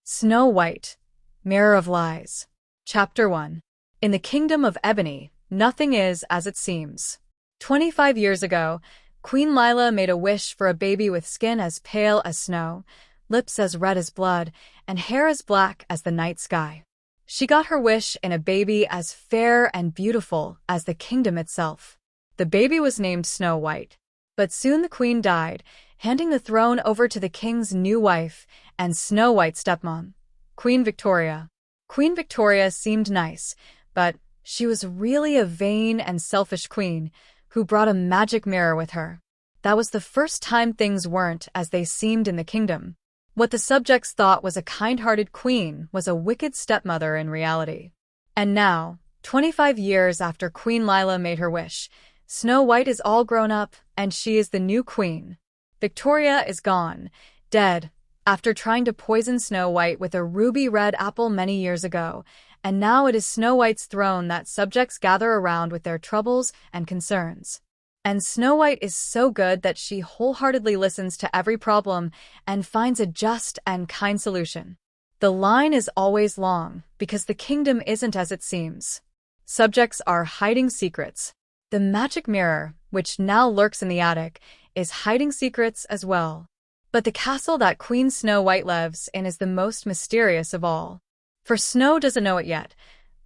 Snow White, Mirror of Lies. Chapter 1. In the Kingdom of Ebony, nothing is as it seems. 25 years ago, Queen Lila made a wish for a baby with skin as pale as snow, lips as red as blood, and hair as black as the night sky. She got her wish in a baby as fair and beautiful as the kingdom itself. The baby was named Snow White. But soon the queen died, handing the throne over to the king's new wife and Snow White's stepmom, Queen Victoria. Queen Victoria seemed nice, but she was really a vain and selfish queen who brought a magic mirror with her. That was the first time things weren't as they seemed in the kingdom. What the subjects thought was a kind-hearted queen was a wicked stepmother in reality. And now, 25 years after Queen Lila made her wish, Snow White is all grown up, and she is the new queen. Victoria is gone, dead, after trying to poison Snow White with a ruby-red apple many years ago, and now it is Snow White's throne that subjects gather around with their troubles and concerns. And Snow White is so good that she wholeheartedly listens to every problem and finds a just and kind solution. The line is always long, because the kingdom isn't as it seems. Subjects are hiding secrets. The magic mirror, which now lurks in the attic, is hiding secrets as well. But the castle that Queen Snow White lives in is the most mysterious of all. For Snow doesn't know it yet,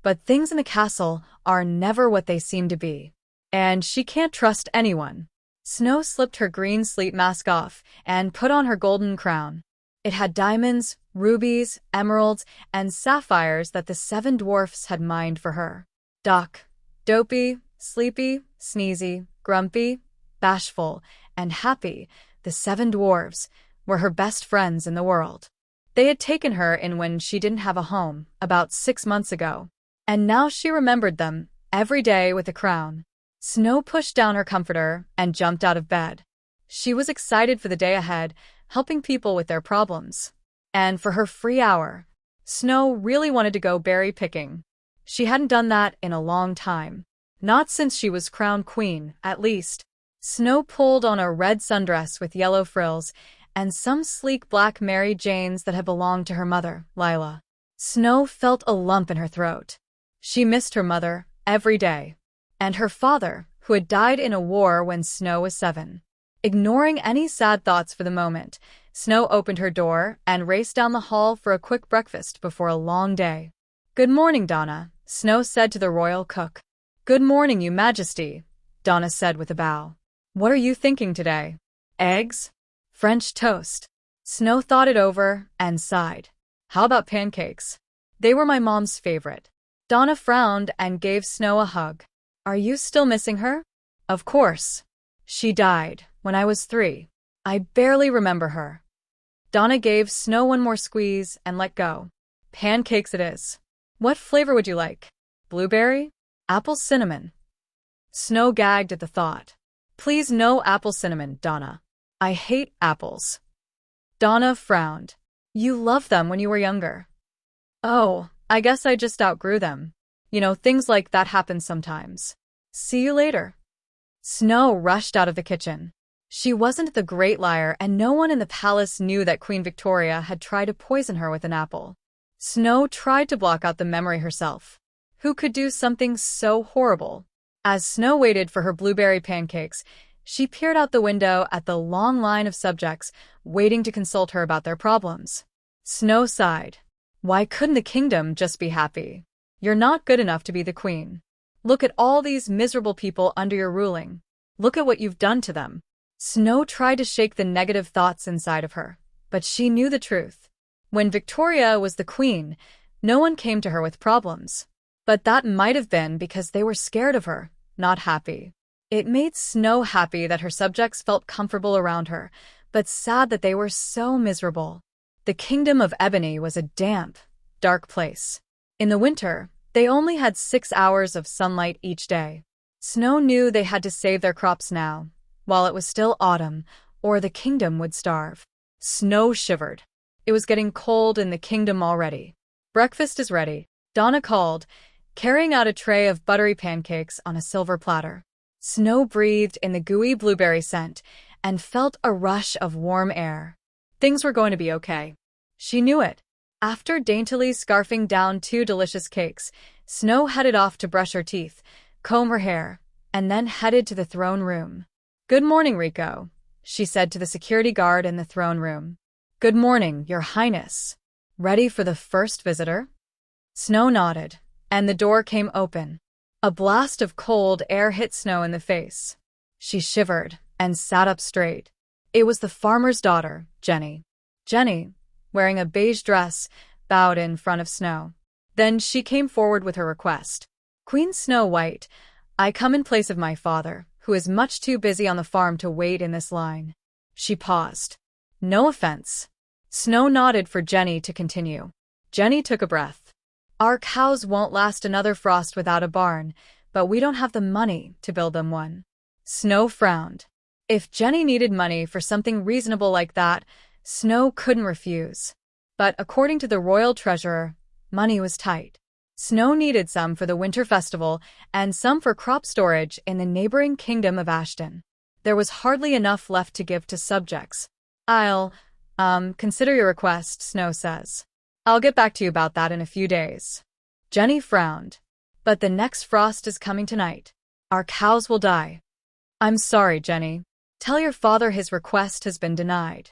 but things in the castle are never what they seem to be. And she can't trust anyone. Snow slipped her green sleep mask off and put on her golden crown. It had diamonds, rubies, emeralds, and sapphires that the 7 dwarfs had mined for her. Doc, Dopey, Sleepy, Sneezy, Grumpy, Bashful, and Happy, the 7 dwarves, were her best friends in the world. They had taken her in when she didn't have a home, about 6 months ago. And now she remembered them, every day with a crown. Snow pushed down her comforter and jumped out of bed. She was excited for the day ahead, helping people with their problems. And for her free hour, Snow really wanted to go berry picking. She hadn't done that in a long time. Not since she was crowned queen, at least. Snow pulled on a red sundress with yellow frills and some sleek black Mary Janes that had belonged to her mother, Lila. Snow felt a lump in her throat. She missed her mother every day. And her father, who had died in a war when Snow was 7. Ignoring any sad thoughts for the moment, Snow opened her door and raced down the hall for a quick breakfast before a long day. "Good morning, Donna," Snow said to the royal cook. "Good morning, Your Majesty," Donna said with a bow. "What are you thinking today? Eggs? French toast?" Snow thought it over and sighed. "How about pancakes? They were my mom's favorite." Donna frowned and gave Snow a hug. "Are you still missing her?" "Of course. She died when I was 3. I barely remember her." Donna gave Snow one more squeeze and let go. "Pancakes it is. What flavor would you like? Blueberry? Apple cinnamon?" Snow gagged at the thought. "Please no apple cinnamon, Donna. I hate apples." Donna frowned. "You loved them when you were younger." "Oh, I guess I just outgrew them. You know, things like that happen sometimes. See you later." Snow rushed out of the kitchen. She wasn't the great liar, and no one in the palace knew that Queen Victoria had tried to poison her with an apple. Snow tried to block out the memory herself. Who could do something so horrible? As Snow waited for her blueberry pancakes, she peered out the window at the long line of subjects waiting to consult her about their problems. Snow sighed. Why couldn't the kingdom just be happy? You're not good enough to be the queen. Look at all these miserable people under your ruling. Look at what you've done to them. Snow tried to shake the negative thoughts inside of her, but she knew the truth. When Victoria was the queen, no one came to her with problems. But that might have been because they were scared of her, not happy. It made Snow happy that her subjects felt comfortable around her, but sad that they were so miserable. The Kingdom of Ebony was a damp, dark place. In the winter, they only had 6 hours of sunlight each day. Snow knew they had to save their crops now, while it was still autumn, or the kingdom would starve. Snow shivered. It was getting cold in the kingdom already. "Breakfast is ready," Donna called, carrying out a tray of buttery pancakes on a silver platter. Snow breathed in the gooey blueberry scent and felt a rush of warm air. Things were going to be okay. She knew it. After daintily scarfing down 2 delicious cakes, Snow headed off to brush her teeth, comb her hair, and then headed to the throne room. "Good morning, Rico," she said to the security guard in the throne room. "Good morning, Your Highness. Ready for the first visitor?" Snow nodded, and the door came open. A blast of cold air hit Snow in the face. She shivered and sat up straight. It was the farmer's daughter, Jenny. Jenny, wearing a beige dress, bowed in front of Snow. Then she came forward with her request. "Queen Snow White, I come in place of my father, who is much too busy on the farm to wait in this line." She paused. "No offense." Snow nodded for Jenny to continue. Jenny took a breath. "Our cows won't last another frost without a barn, but we don't have the money to build them one." Snow frowned. If Jenny needed money for something reasonable like that, Snow couldn't refuse. But according to the royal treasurer, money was tight. Snow needed some for the winter festival and some for crop storage in the neighboring kingdom of Ashton. There was hardly enough left to give to subjects. I'll consider your request," Snow says. "I'll get back to you about that in a few days." Jenny frowned. "But the next frost is coming tonight. Our cows will die." "I'm sorry, Jenny. Tell your father his request has been denied."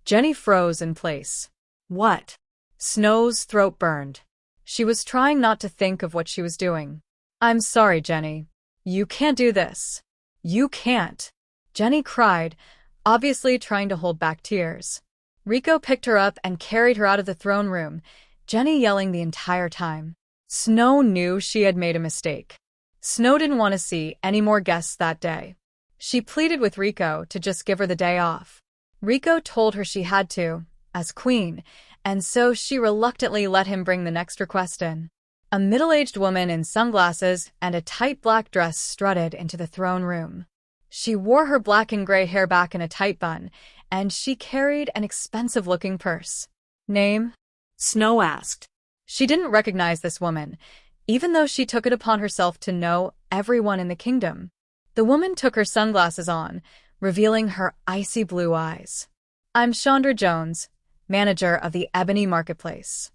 Jenny froze in place. "What?" Snow's throat burned. She was trying not to think of what she was doing. "I'm sorry, Jenny. You can't do this. You can't." Jenny cried, obviously trying to hold back tears. Rico picked her up and carried her out of the throne room, Jenny yelling the entire time. Snow knew she had made a mistake. Snow didn't want to see any more guests that day. She pleaded with Rico to just give her the day off. Rico told her she had to, as queen, and so she reluctantly let him bring the next request in. A middle-aged woman in sunglasses and a tight black dress strutted into the throne room. She wore her black and gray hair back in a tight bun, and she carried an expensive-looking purse. "Name?" Snow asked. She didn't recognize this woman, even though she took it upon herself to know everyone in the kingdom. The woman took her sunglasses on, revealing her icy blue eyes. "I'm Chandra Jones, manager of the Ebony Marketplace."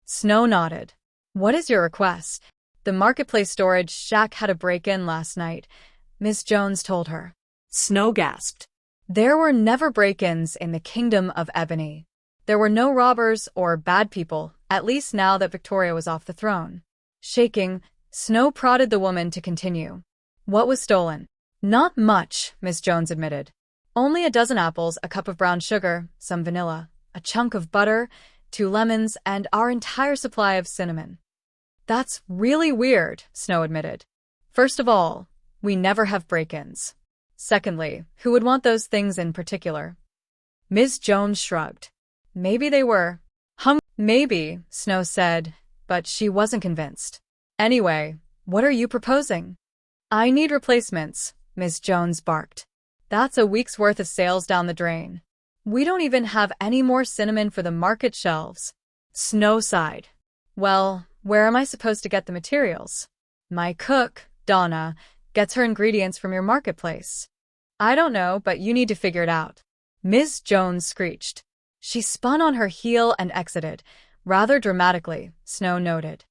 Snow nodded. "What is your request?" "The marketplace storage shack had a break-in last night," Miss Jones told her. Snow gasped. There were never break-ins in the Kingdom of Ebony. There were no robbers or bad people, at least now that Victoria was off the throne. Shaking, Snow prodded the woman to continue. "What was stolen?" "Not much," Miss Jones admitted. "Only a dozen apples, a cup of brown sugar, some vanilla, a chunk of butter, 2 lemons, and our entire supply of cinnamon." "That's really weird," Snow admitted. "First of all, we never have break-ins. Secondly, who would want those things in particular?" Ms. Jones shrugged. "Maybe they were Maybe," Snow said, but she wasn't convinced. "Anyway, what are you proposing?" "I need replacements," Ms. Jones barked. "That's a week's worth of sales down the drain. We don't even have any more cinnamon for the market shelves." Snow sighed. "Well, where am I supposed to get the materials?" "My cook, Donna, gets her ingredients from your marketplace." "I don't know, but you need to figure it out." Ms. Jones screeched. She spun on her heel and exited, rather dramatically, Snow noted.